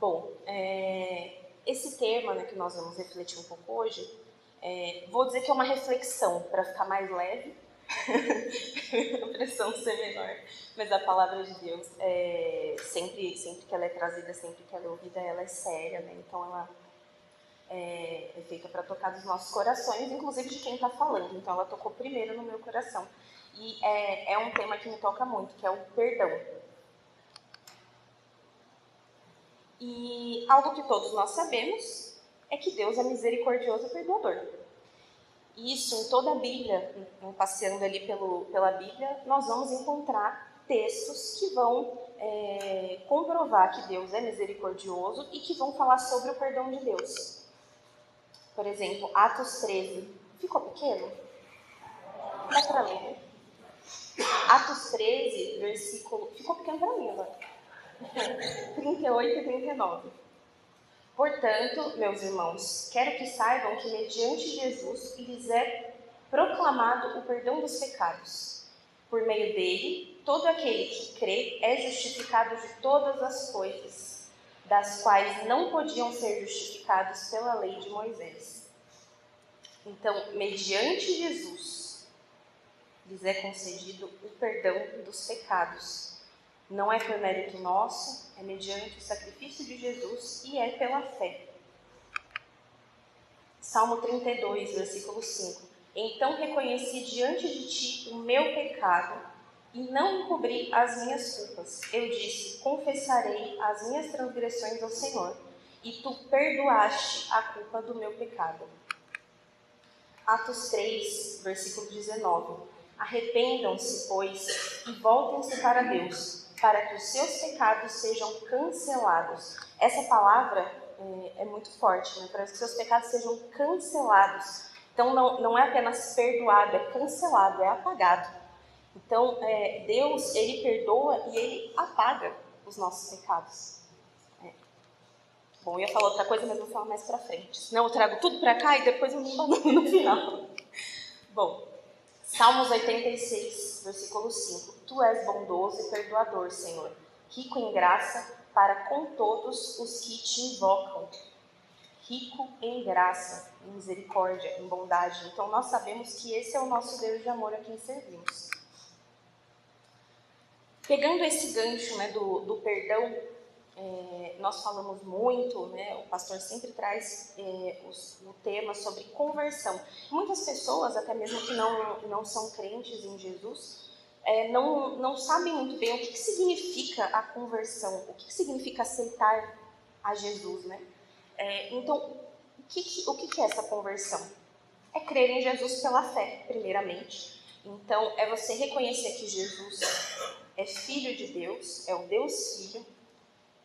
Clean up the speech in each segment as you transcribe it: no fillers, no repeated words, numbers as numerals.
Bom, esse tema, né, que nós vamos refletir um pouco hoje, vou dizer que é uma reflexão para ficar mais leve, a pressão ser menor, mas a palavra de Deus, sempre que ela é trazida, sempre que ela é ouvida, ela é séria, né? Então ela é feita para tocar nos nossos corações, inclusive de quem está falando. Então ela tocou primeiro no meu coração. E é um tema que me toca muito, que é o perdão. E algo que todos nós sabemos é que Deus é misericordioso e perdoador. Isso, em toda a Bíblia, passeando ali pela Bíblia, nós vamos encontrar textos que vão comprovar que Deus é misericordioso e que vão falar sobre o perdão de Deus. Por exemplo, Atos 13. Ficou pequeno? Dá para ler. Atos 13, versículo... Ficou pequeno para mim agora. 38 e 39. Portanto, meus irmãos, quero que saibam que mediante Jesus lhes é proclamado o perdão dos pecados. Por meio dele, todo aquele que crê é justificado de todas as coisas, das quais não podiam ser justificados pela lei de Moisés. Então, mediante Jesus, lhes é concedido o perdão dos pecados. Não é por mérito nosso, é mediante o sacrifício de Jesus e é pela fé. Salmo 32, versículo 5. Então reconheci diante de ti o meu pecado e não encobri as minhas culpas. Eu disse, confessarei as minhas transgressões ao Senhor, e tu perdoaste a culpa do meu pecado. Atos 3, versículo 19. Arrependam-se, pois, e voltem-se para Deus, para que os seus pecados sejam cancelados. Essa palavra é muito forte, né? Para que os seus pecados sejam cancelados. Então, não é apenas perdoado, é cancelado, é apagado. Então, Deus, Ele perdoa e Ele apaga os nossos pecados. Bom, eu ia falar outra coisa, mas vou falar mais pra frente. Senão eu trago tudo pra cá e depois eu me abandono no final. Bom, Salmos 86, versículo 5. Tu és bondoso e perdoador, Senhor, rico em graça para com todos os que te invocam. Rico em graça, em misericórdia, em bondade. Então nós sabemos que esse é o nosso Deus de amor a quem servimos. Pegando esse gancho, né, do perdão, nós falamos muito, né, o pastor sempre traz o tema sobre conversão. Muitas pessoas, até mesmo que não são crentes em Jesus, não sabem muito bem o que significa a conversão, o que significa aceitar a Jesus, né? Então, o que é essa conversão? É crer em Jesus pela fé, primeiramente. Então, é você reconhecer que Jesus é Filho de Deus, é o Deus Filho,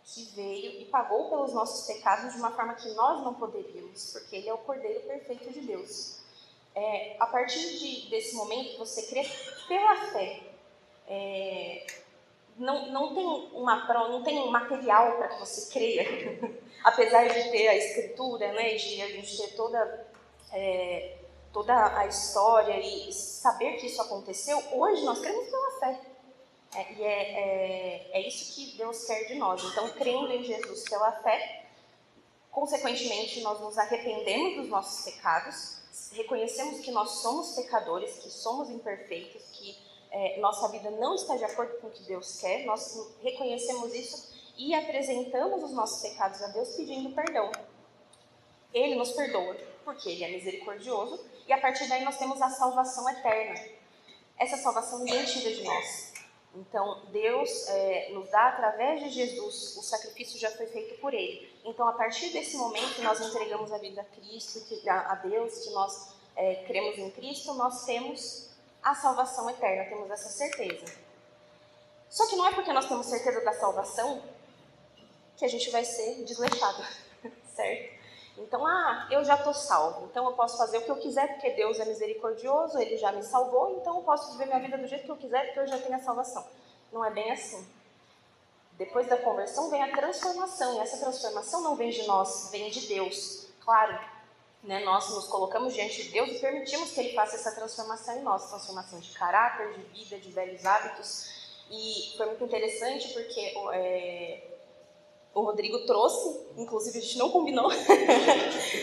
que veio e pagou pelos nossos pecados de uma forma que nós não poderíamos, porque Ele é o Cordeiro perfeito de Deus. A partir desse momento, você crê pela fé. Não tem um material para que você creia, apesar de ter a Escritura, né, de a gente ter toda a história e saber que isso aconteceu. Hoje nós cremos pela fé. E é isso que Deus quer de nós. Então, crendo em Jesus pela fé, consequentemente, nós nos arrependemos dos nossos pecados, reconhecemos que nós somos pecadores, que somos imperfeitos, que nossa vida não está de acordo com o que Deus quer, nós reconhecemos isso e apresentamos os nossos pecados a Deus pedindo perdão. Ele nos perdoa, porque Ele é misericordioso, e a partir daí nós temos a salvação eterna. Essa salvação ninguém tira de nós. Então, Deus nos dá através de Jesus, o sacrifício já foi feito por Ele. Então, a partir desse momento que nós entregamos a vida a Cristo, a Deus, que nós cremos em Cristo, nós temos a salvação eterna, temos essa certeza. Só que não é porque nós temos certeza da salvação que a gente vai ser desleixado, certo? Então, eu já estou salvo, então eu posso fazer o que eu quiser, porque Deus é misericordioso, Ele já me salvou, então eu posso viver minha vida do jeito que eu quiser, porque eu já tenho a salvação. Não é bem assim. Depois da conversão vem a transformação, e essa transformação não vem de nós, vem de Deus. Claro, né, nós nos colocamos diante de Deus e permitimos que Ele faça essa transformação em nós, transformação de caráter, de vida, de velhos hábitos. E foi muito interessante porque o Rodrigo trouxe, inclusive a gente não combinou,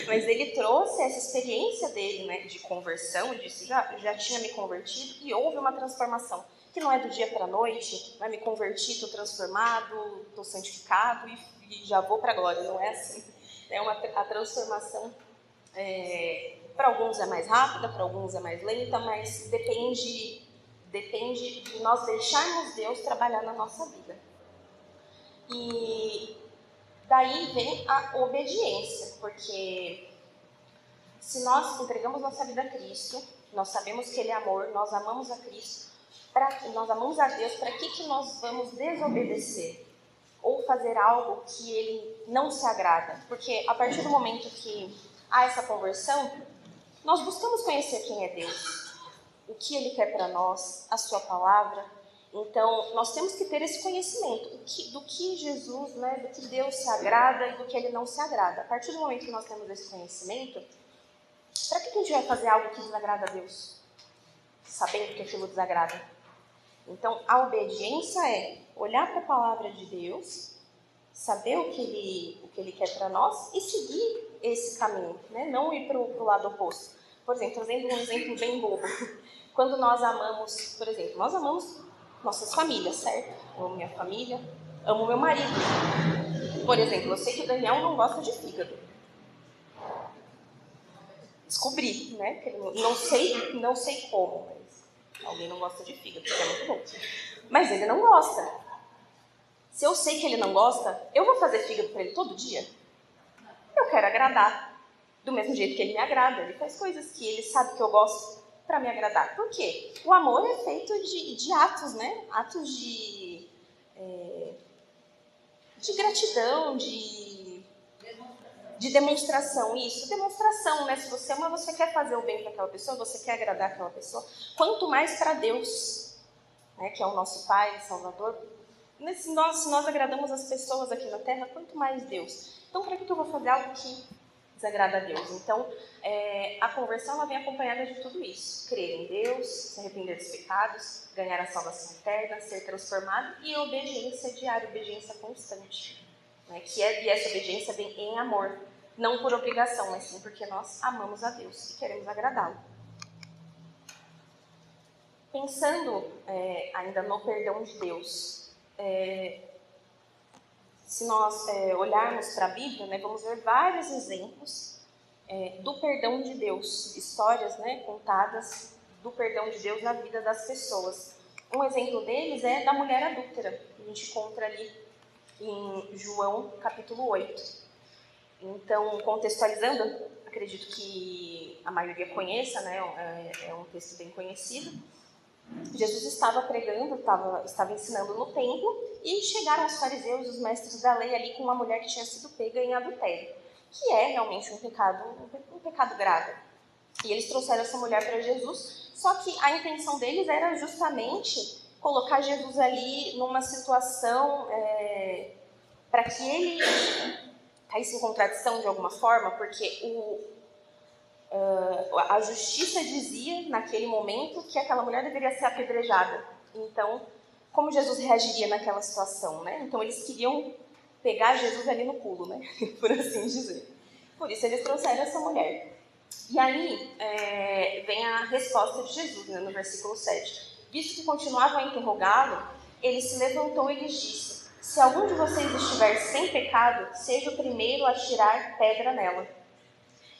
mas ele trouxe essa experiência dele, né, de conversão, disse, já tinha me convertido e houve uma transformação, que não é do dia para a noite, me converti, estou transformado, estou santificado e já vou para a glória, não é assim. A transformação, para alguns é mais rápida, para alguns é mais lenta, mas depende de nós deixarmos Deus trabalhar na nossa vida. E daí vem a obediência, porque se nós entregamos nossa vida a Cristo, nós sabemos que Ele é amor, nós amamos a Cristo, nós amamos a Deus, para que nós vamos desobedecer? Ou fazer algo que Ele não se agrada? Porque a partir do momento que há essa conversão, nós buscamos conhecer quem é Deus, o que Ele quer para nós, a Sua palavra. Então, nós temos que ter esse conhecimento do que Jesus, né, do que Deus se agrada e do que Ele não se agrada. A partir do momento que nós temos esse conhecimento, para que a gente vai fazer algo que desagrada a Deus? Sabendo que aquilo desagrada. Então, a obediência é olhar para a palavra de Deus, saber o que Ele quer para nós e seguir esse caminho, né? Não ir para o lado oposto. Por exemplo, trazendo um exemplo bem bobo. Quando nós amamos, por exemplo, nós amamos nossas famílias, certo? Eu amo minha família, amo meu marido. Por exemplo, eu sei que o Daniel não gosta de fígado. Descobri, né? Que não sei como, mas alguém não gosta de fígado, que é muito bom. Mas ele não gosta. Se eu sei que ele não gosta, eu vou fazer fígado para ele todo dia? Eu quero agradar. Do mesmo jeito que ele me agrada. Ele faz coisas que ele sabe que eu gosto para me agradar. Por quê? O amor é feito de atos, né? Atos de gratidão, de demonstração. Isso, demonstração, né? Se você ama, você quer fazer o bem para aquela pessoa, você quer agradar aquela pessoa. Quanto mais para Deus, né? Que é o nosso Pai, Salvador. Se nós agradamos as pessoas aqui na Terra, quanto mais Deus. Então, para que eu vou fazer algo que desagrada a Deus? Então, a conversão ela vem acompanhada de tudo isso. Crer em Deus, se arrepender dos pecados, ganhar a salvação eterna, ser transformado e obediência diária, obediência constante. Né? E essa obediência vem em amor, não por obrigação, mas sim porque nós amamos a Deus e queremos agradá-lo. Pensando ainda no perdão de Deus, se nós olharmos para a Bíblia, né, vamos ver vários exemplos do perdão de Deus, histórias, né, contadas do perdão de Deus na vida das pessoas. Um exemplo deles é da mulher adúltera, que a gente encontra ali em João capítulo 8. Então, contextualizando, acredito que a maioria conheça, né, é um texto bem conhecido. Jesus estava pregando, estava ensinando no templo e chegaram os fariseus, os mestres da lei ali com uma mulher que tinha sido pega em adultério, que é realmente um pecado grave. E eles trouxeram essa mulher para Jesus, só que a intenção deles era justamente colocar Jesus ali numa situação para que ele caísse em contradição de alguma forma, porque a justiça dizia, naquele momento, que aquela mulher deveria ser apedrejada. Então, como Jesus reagiria naquela situação, né? Então, eles queriam pegar Jesus ali no pulo, né? Por assim dizer. Por isso, eles trouxeram essa mulher. E aí, vem a resposta de Jesus, né, no versículo 7. Visto que continuavam a interrogá-lo, ele se levantou e lhes disse: se algum de vocês estiver sem pecado, seja o primeiro a tirar pedra nela.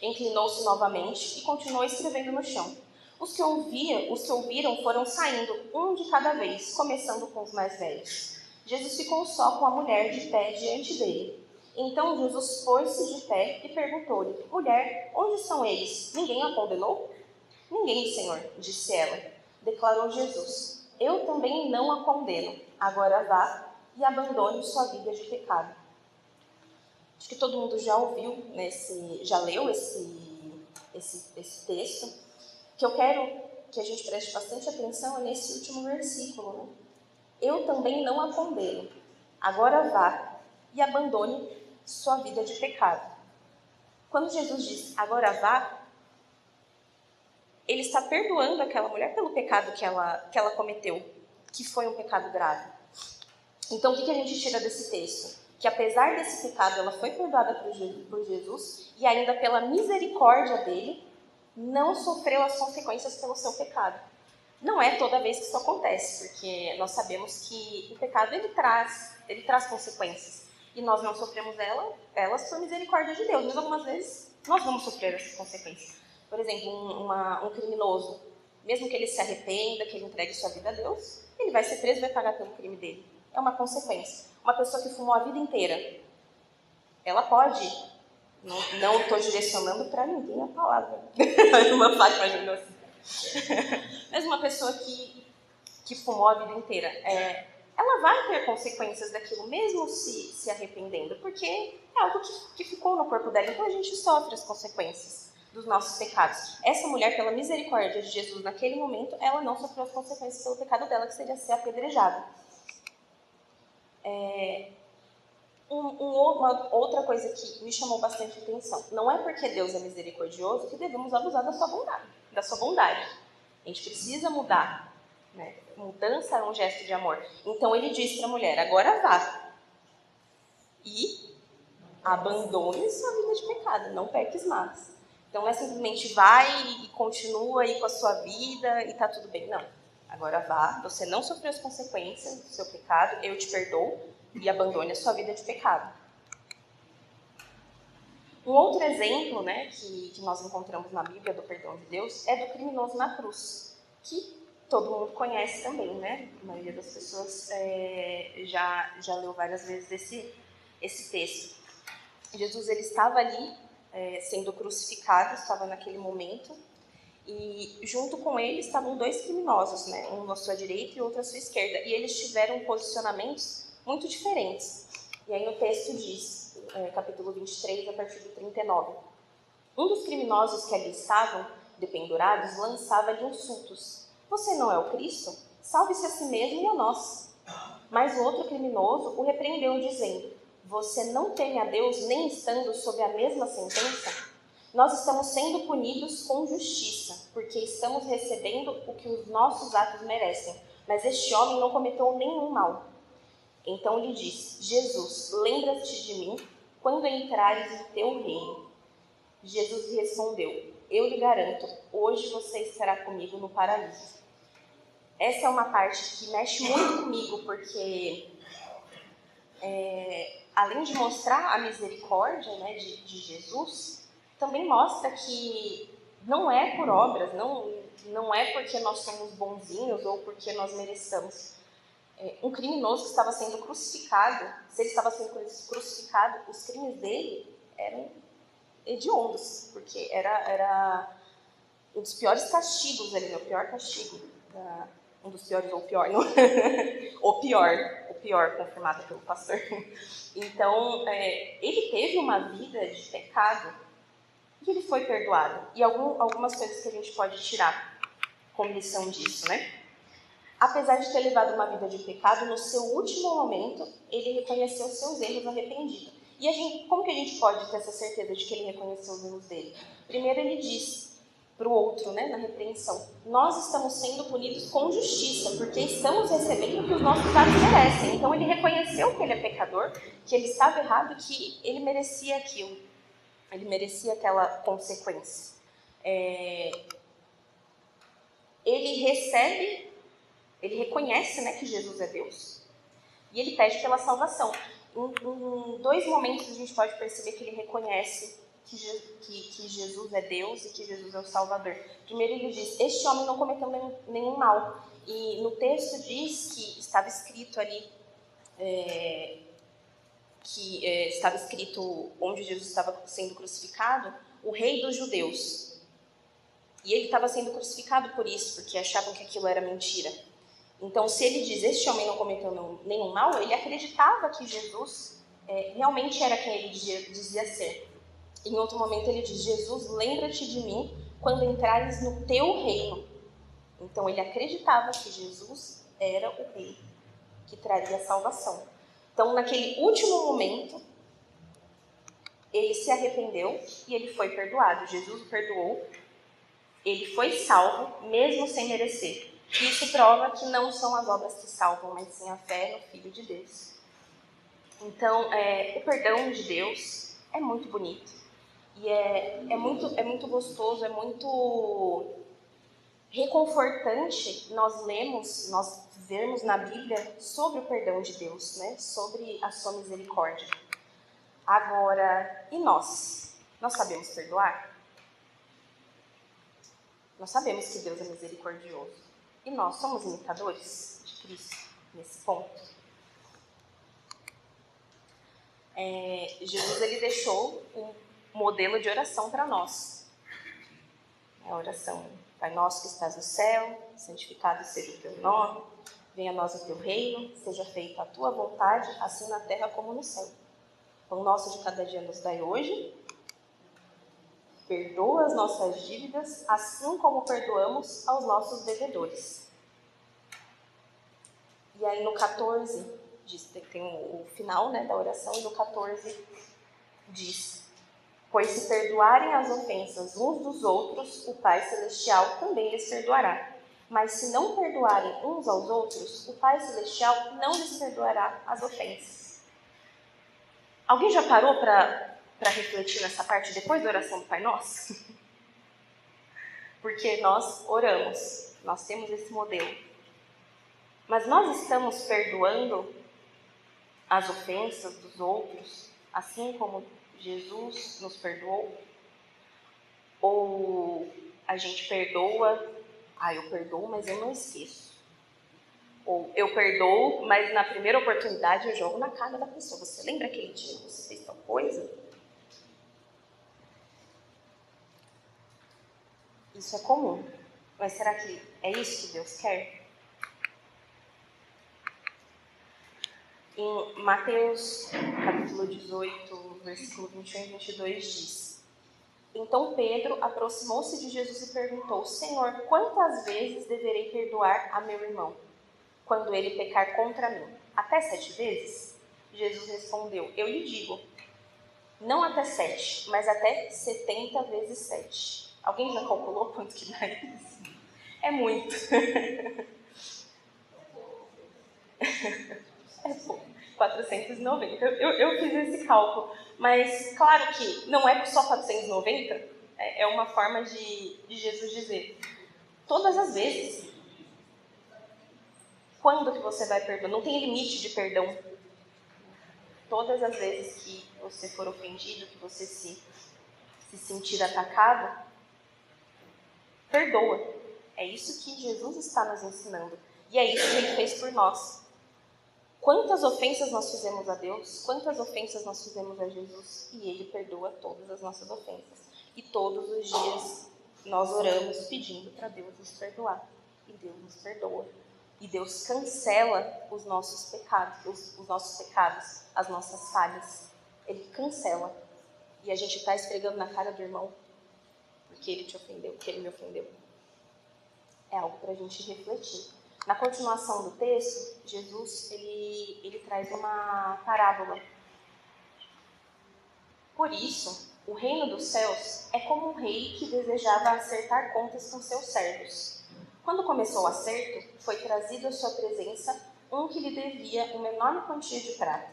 Inclinou-se novamente e continuou escrevendo no chão. Os que ouviram foram saindo, um de cada vez, começando com os mais velhos. Jesus ficou só com a mulher de pé diante dele. Então Jesus pôs-se de pé e perguntou-lhe: mulher, onde estão eles? Ninguém a condenou? Ninguém, Senhor, disse ela. Declarou Jesus: eu também não a condeno. Agora vá e abandone sua vida de pecado. Acho que todo mundo já ouviu, já leu esse texto. O que eu quero que a gente preste bastante atenção é nesse último versículo. Né? Eu também não a condeno. Agora vá e abandone sua vida de pecado. Quando Jesus diz, agora vá, ele está perdoando aquela mulher pelo pecado que ela cometeu, que foi um pecado grave. Então, o que a gente tira desse texto? que apesar desse pecado, ela foi perdoada por Jesus e ainda pela misericórdia dele, não sofreu as consequências pelo seu pecado. Não é toda vez que isso acontece, porque nós sabemos que o pecado ele traz consequências. E nós não sofremos elas por misericórdia de Deus, mas algumas vezes nós vamos sofrer essas consequências. Por exemplo, um criminoso, mesmo que ele se arrependa, que ele entregue sua vida a Deus, ele vai ser preso e vai pagar pelo crime dele. É uma consequência. Uma pessoa que fumou a vida inteira, ela pode, não estou direcionando para ninguém a palavra, uma Fátima imaginou assim. Mas uma pessoa que fumou a vida inteira, ela vai ter consequências daquilo, mesmo se arrependendo, porque é algo que ficou no corpo dela. Então a gente sofre as consequências dos nossos pecados. Essa mulher, pela misericórdia de Jesus naquele momento, ela não sofreu as consequências pelo pecado dela, que seria ser apedrejada. Uma outra coisa que me chamou bastante atenção: não é porque Deus é misericordioso que devemos abusar da sua bondade. A gente precisa mudar, né? Mudança é um gesto de amor. Então ele diz para a mulher: agora vá e abandone sua vida de pecado, não peques mais. Então não é simplesmente vai e continua aí com a sua vida e tá tudo bem. Não. Agora vá, você não sofreu as consequências do seu pecado, eu te perdoo, e abandone a sua vida de pecado. Um outro exemplo, né, que nós encontramos na Bíblia do perdão de Deus é do criminoso na cruz, que todo mundo conhece também, né? A maioria das pessoas já leu várias vezes esse texto. Jesus, ele estava ali sendo crucificado, estava naquele momento, e junto com ele estavam dois criminosos, né? Um à sua direita e outro à sua esquerda, e eles tiveram posicionamentos muito diferentes. E aí no texto diz, capítulo 23, a partir do 39, um dos criminosos que ali estavam, dependurados, lançava-lhe insultos. Você não é o Cristo? Salve-se a si mesmo e a nós. Mas o outro criminoso o repreendeu, dizendo: você não teme a Deus nem estando sob a mesma sentença? Nós estamos sendo punidos com justiça, porque estamos recebendo o que os nossos atos merecem. Mas este homem não cometeu nenhum mal. Então lhe disse: Jesus, lembra-te de mim quando entrares no teu reino. Jesus lhe respondeu: eu lhe garanto, hoje você estará comigo no paraíso. Essa é uma parte que mexe muito comigo, porque além de mostrar a misericórdia, né, de Jesus, também mostra que não é por obras, não é porque nós somos bonzinhos ou porque nós mereçamos. Um criminoso que estava sendo crucificado, se ele estava sendo crucificado, os crimes dele eram hediondos, porque era um dos piores castigos ali, o pior castigo, um dos piores ou pior, não? o pior, confirmado pelo pastor. Então, ele teve uma vida de pecado e ele foi perdoado. E algumas coisas que a gente pode tirar como lição disso, né? Apesar de ter levado uma vida de pecado, no seu último momento, ele reconheceu seus erros arrependido. E como que a gente pode ter essa certeza de que ele reconheceu os erros dele? Primeiro ele diz para o outro, né, na repreensão: nós estamos sendo punidos com justiça, porque estamos recebendo o que os nossos atos merecem. Então ele reconheceu que ele é pecador, que ele estava errado, que ele merecia aquilo. Ele merecia aquela consequência. Ele reconhece, né, que Jesus é Deus. E ele pede pela salvação. Em dois momentos a gente pode perceber que ele reconhece que Jesus é Deus e que Jesus é o Salvador. Primeiro ele diz: este homem não cometeu nenhum mal. E no texto diz que estava escrito ali, estava escrito onde Jesus estava sendo crucificado, o rei dos judeus. E ele estava sendo crucificado por isso, porque achavam que aquilo era mentira. Então, se ele diz: este homem não cometeu nenhum mal, ele acreditava que Jesus realmente era quem ele dizia ser. Em outro momento ele diz: Jesus, lembra-te de mim quando entrares no teu reino. Então ele acreditava que Jesus era o rei que traria a salvação. Então, naquele último momento, ele se arrependeu e ele foi perdoado. Jesus o perdoou, ele foi salvo, mesmo sem merecer. Isso prova que não são as obras que salvam, mas sim a fé no Filho de Deus. Então, o perdão de Deus é muito bonito. E é muito gostoso, é muito reconfortante nós vermos na Bíblia sobre o perdão de Deus, né? Sobre a sua misericórdia. Agora, e nós? Nós sabemos perdoar? Nós sabemos que Deus é misericordioso. E nós somos imitadores de Cristo nesse ponto? Jesus, ele deixou um modelo de oração para nós. A oração: Pai nosso que estás no céu, santificado seja o teu nome, venha a nós o teu reino, seja feita a tua vontade, assim na terra como no céu. O pão nosso de cada dia nos dai hoje, perdoa as nossas dívidas, assim como perdoamos aos nossos devedores. E aí no 14, tem o final, né, da oração, e no 14 diz: pois se perdoarem as ofensas uns dos outros, o Pai Celestial também lhes perdoará. Mas se não perdoarem uns aos outros, o Pai Celestial não lhes perdoará as ofensas. Alguém já parou para refletir nessa parte depois da oração do Pai Nosso? Porque nós oramos, nós temos esse modelo. Mas nós estamos perdoando as ofensas dos outros, assim como Jesus nos perdoou? Ou a gente perdoa, eu perdoo, mas eu não esqueço. Ou eu perdoo, mas na primeira oportunidade eu jogo na cara da pessoa. Você lembra aquele dia que você fez tal coisa? Isso é comum. Mas será que é isso que Deus quer? Em Mateus, capítulo 18, versículo 21 e 22 diz: então Pedro aproximou-se de Jesus e perguntou: Senhor, quantas vezes deverei perdoar a meu irmão quando ele pecar contra mim? Até 7 vezes? Jesus respondeu: eu lhe digo, não até 7, mas até 70 vezes 7. Alguém já calculou quanto que dá isso? É muito. É pouco. 490. Eu fiz esse cálculo. Mas, claro que não é só 490. É uma forma de Jesus dizer: todas as vezes. Quando que você vai perdoar? Não tem limite de perdão. Todas as vezes que você for ofendido, que você se sentir atacado, perdoa. É isso que Jesus está nos ensinando. E é isso que Ele fez por nós. Quantas ofensas nós fizemos a Deus? Quantas ofensas nós fizemos a Jesus? E Ele perdoa todas as nossas ofensas. E todos os dias nós oramos pedindo para Deus nos perdoar. E Deus nos perdoa. E Deus cancela os nossos pecados, as nossas falhas. Ele cancela. E a gente está esfregando na cara do irmão porque ele te ofendeu, porque ele me ofendeu. É algo para a gente refletir. Na continuação do texto, Jesus ele traz uma parábola. Por isso, o reino dos céus é como um rei que desejava acertar contas com seus servos. Quando começou o acerto, foi trazido à sua presença um que lhe devia uma enorme quantia de prata.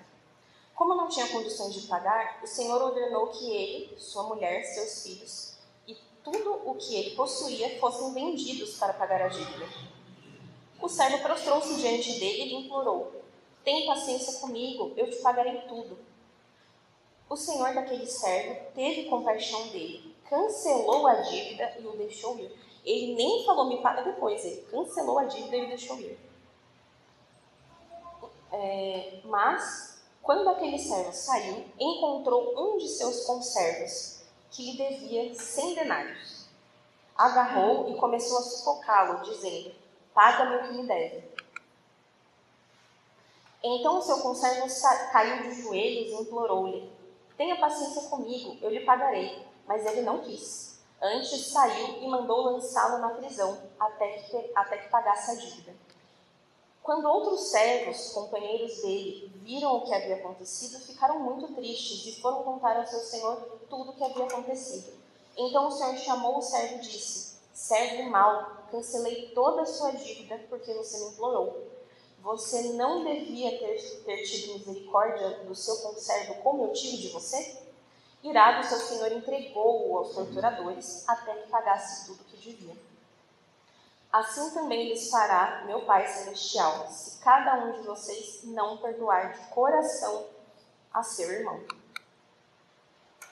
Como não tinha condições de pagar, o Senhor ordenou que ele, sua mulher, seus filhos e tudo o que ele possuía fossem vendidos para pagar a dívida. O servo prostrou-se diante dele e lhe implorou: tem paciência comigo, eu te pagarei tudo. O senhor daquele servo teve compaixão dele, cancelou a dívida e o deixou ir. Ele nem falou, me paga depois, ele cancelou a dívida e o deixou ir. Mas, quando aquele servo saiu, encontrou um de seus conservos, que lhe devia 100 denários. Agarrou e começou a sufocá-lo, dizendo: paga-me o que me deve. Então o seu conservo caiu de joelhos e implorou-lhe: tenha paciência comigo, eu lhe pagarei. Mas ele não quis. Antes saiu e mandou lançá-lo na prisão, até que pagasse a dívida. Quando outros servos, companheiros dele, viram o que havia acontecido, ficaram muito tristes e foram contar ao seu senhor tudo o que havia acontecido. Então o senhor chamou o servo e disse: servo mau, cancelei toda a sua dívida porque você me implorou. você não devia ter tido misericórdia do seu conservo como eu tive de você? Irado, seu senhor entregou-o aos torturadores até que pagasse tudo o que devia. Assim também lhes fará meu Pai Celestial, se cada um de vocês não perdoar de coração a seu irmão.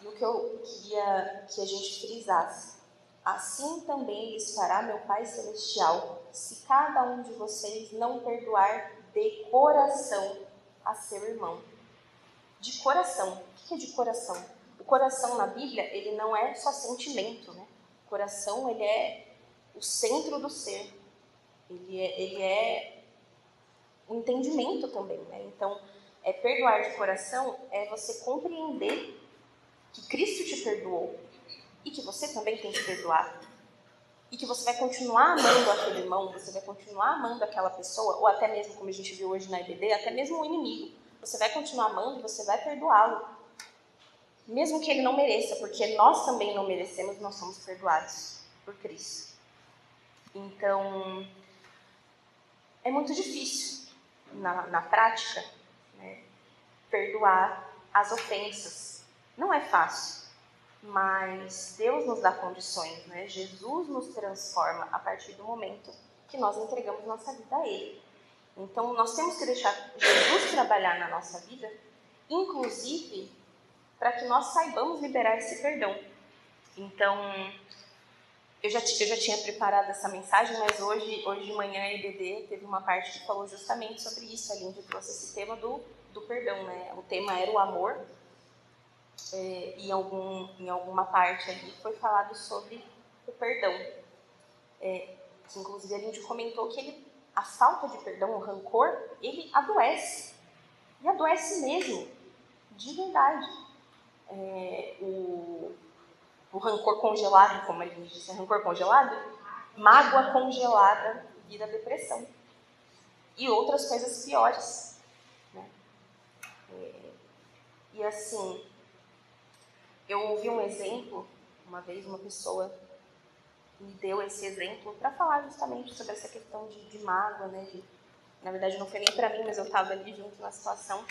E o que eu queria que a gente frisasse: assim também lhes fará meu Pai Celestial, se cada um de vocês não perdoar de coração a seu irmão. De coração. O que é de coração? O coração na Bíblia, ele não é só sentimento, né? O coração, ele é o centro do ser. Ele é o entendimento também, né? Então, perdoar de coração é você compreender que Cristo te perdoou e que você também tem que perdoar. E que você vai continuar amando aquele irmão, você vai continuar amando aquela pessoa, ou até mesmo, como a gente viu hoje na EBD, até mesmo o inimigo. Você vai continuar amando e você vai perdoá-lo. Mesmo que ele não mereça, porque nós também não merecemos, nós somos perdoados por Cristo. Então, é muito difícil, na prática, né, perdoar as ofensas. Não é fácil, mas Deus nos dá condições, né? Jesus nos transforma a partir do momento que nós entregamos nossa vida a Ele. Então, nós temos que deixar Jesus trabalhar na nossa vida, inclusive para que nós saibamos liberar esse perdão. Então, eu já tinha preparado essa mensagem, mas hoje de manhã a EBD teve uma parte que falou justamente sobre isso, ali onde trouxe esse tema do perdão, né? O tema era o amor, e em alguma parte ali foi falado sobre o perdão. Que inclusive a gente comentou que a falta de perdão, o rancor, ele adoece. E adoece mesmo, de verdade. O rancor congelado, como a gente disse, rancor congelado, mágoa congelada vira depressão. E outras coisas piores. Né? E assim, eu ouvi um exemplo, uma vez uma pessoa me deu esse exemplo para falar justamente sobre essa questão de mágoa, né? Na verdade, não foi nem para mim, mas eu estava ali junto na situação.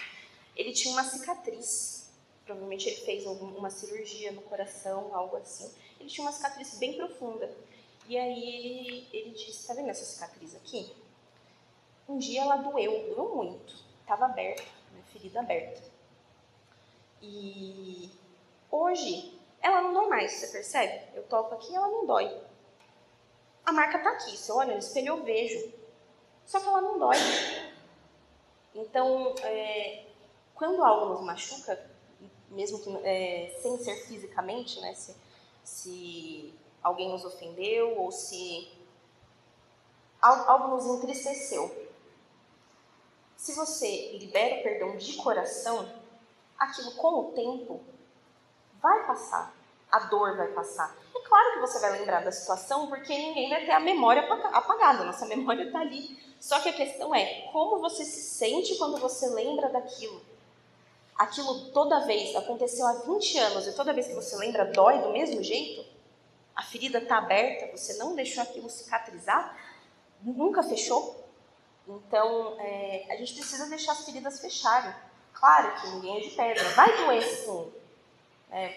Ele tinha uma cicatriz, provavelmente ele fez uma cirurgia no coração, algo assim. Ele tinha uma cicatriz bem profunda. E aí ele disse, tá vendo essa cicatriz aqui? Um dia ela doeu muito, estava aberta, né? Ferida aberta. E hoje ela não dói mais, você percebe? Eu toco aqui e ela não dói. A marca está aqui, você olha no espelho eu vejo. Só que ela não dói. Então, quando algo nos machuca, mesmo que, sem ser fisicamente, né, se alguém nos ofendeu ou se algo nos entristeceu, se você libera o perdão de coração, aquilo com o tempo vai passar, a dor vai passar. É claro que você vai lembrar da situação, porque ninguém vai ter a memória apagada, nossa memória está ali. Só que a questão é, como você se sente quando você lembra daquilo? Aquilo toda vez, aconteceu há 20 anos, e toda vez que você lembra, dói do mesmo jeito? A ferida está aberta, você não deixou aquilo cicatrizar? Nunca fechou? Então, a gente precisa deixar as feridas fecharem. Claro que ninguém é de pedra, vai doer sim.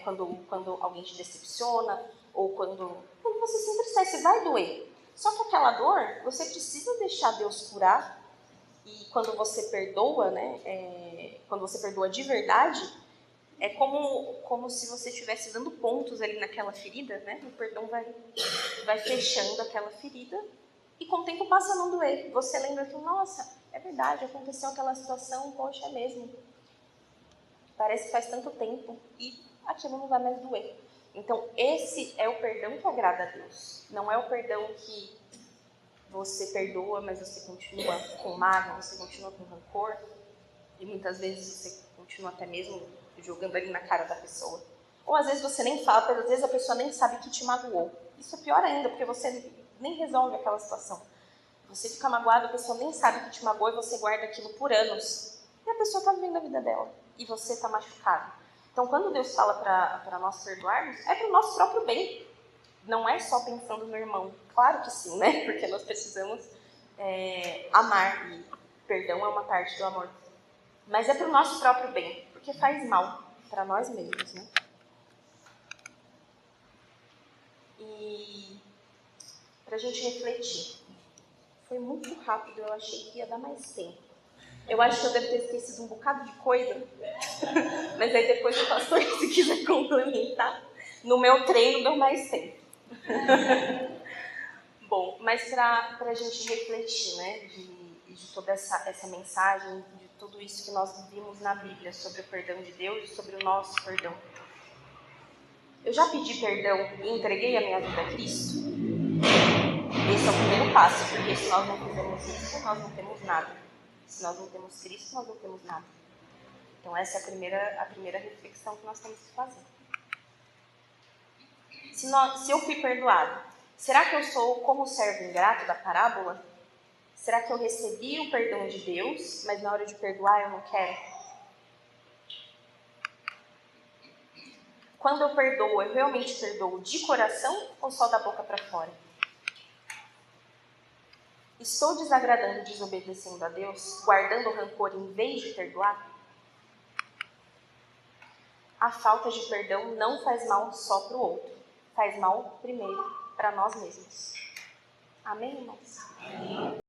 Quando alguém te decepciona, ou quando você se entristece, vai doer. Só que aquela dor, você precisa deixar Deus curar. E quando você perdoa, né, quando você perdoa de verdade, é como se você estivesse dando pontos ali naquela ferida, né? O perdão vai fechando aquela ferida e com o tempo passa a não doer. Você lembra que, nossa, é verdade, aconteceu aquela situação, poxa, é mesmo. Parece que faz tanto tempo e aquilo não vai mais doer. Então, esse é o perdão que agrada a Deus. Não é o perdão que você perdoa, mas você continua com mágoa, você continua com rancor. E muitas vezes você continua até mesmo jogando ali na cara da pessoa. Ou às vezes você nem fala, às vezes a pessoa nem sabe que te magoou. Isso é pior ainda, porque você nem resolve aquela situação. Você fica magoado, a pessoa nem sabe que te magoou e você guarda aquilo por anos. E a pessoa está vivendo a vida dela. E você está machucado. Então, quando Deus fala para nós perdoarmos, é para o nosso próprio bem. Não é só pensando no irmão. Claro que sim, né? Porque nós precisamos amar e perdão é uma parte do amor. Mas é para o nosso próprio bem, porque faz mal para nós mesmos, né? E para a gente refletir. Foi muito rápido, eu achei que ia dar mais tempo. Eu acho que eu devo ter esquecido um bocado de coisa, mas aí depois o pastor, se quiser complementar, no meu treino deu mais tempo. Bom, mas para a gente refletir, né, de toda essa mensagem, de tudo isso que nós vimos na Bíblia sobre o perdão de Deus e sobre o nosso perdão. Eu já pedi perdão e entreguei a minha vida a Cristo? Esse é o primeiro passo, porque se nós não fizermos isso, nós não temos nada. Se nós não temos Cristo, nós não temos nada. Então essa é a primeira reflexão que nós temos que fazer. Se eu fui perdoado, será que eu sou como o servo ingrato da parábola? Será que eu recebi o perdão de Deus, mas na hora de perdoar eu não quero? Quando eu perdoo, eu realmente perdoo de coração ou só da boca para fora? Estou desagradando e desobedecendo a Deus, guardando rancor em vez de perdoar? A falta de perdão não faz mal só para o outro, faz mal primeiro para nós mesmos. Amém, irmãos? Amém.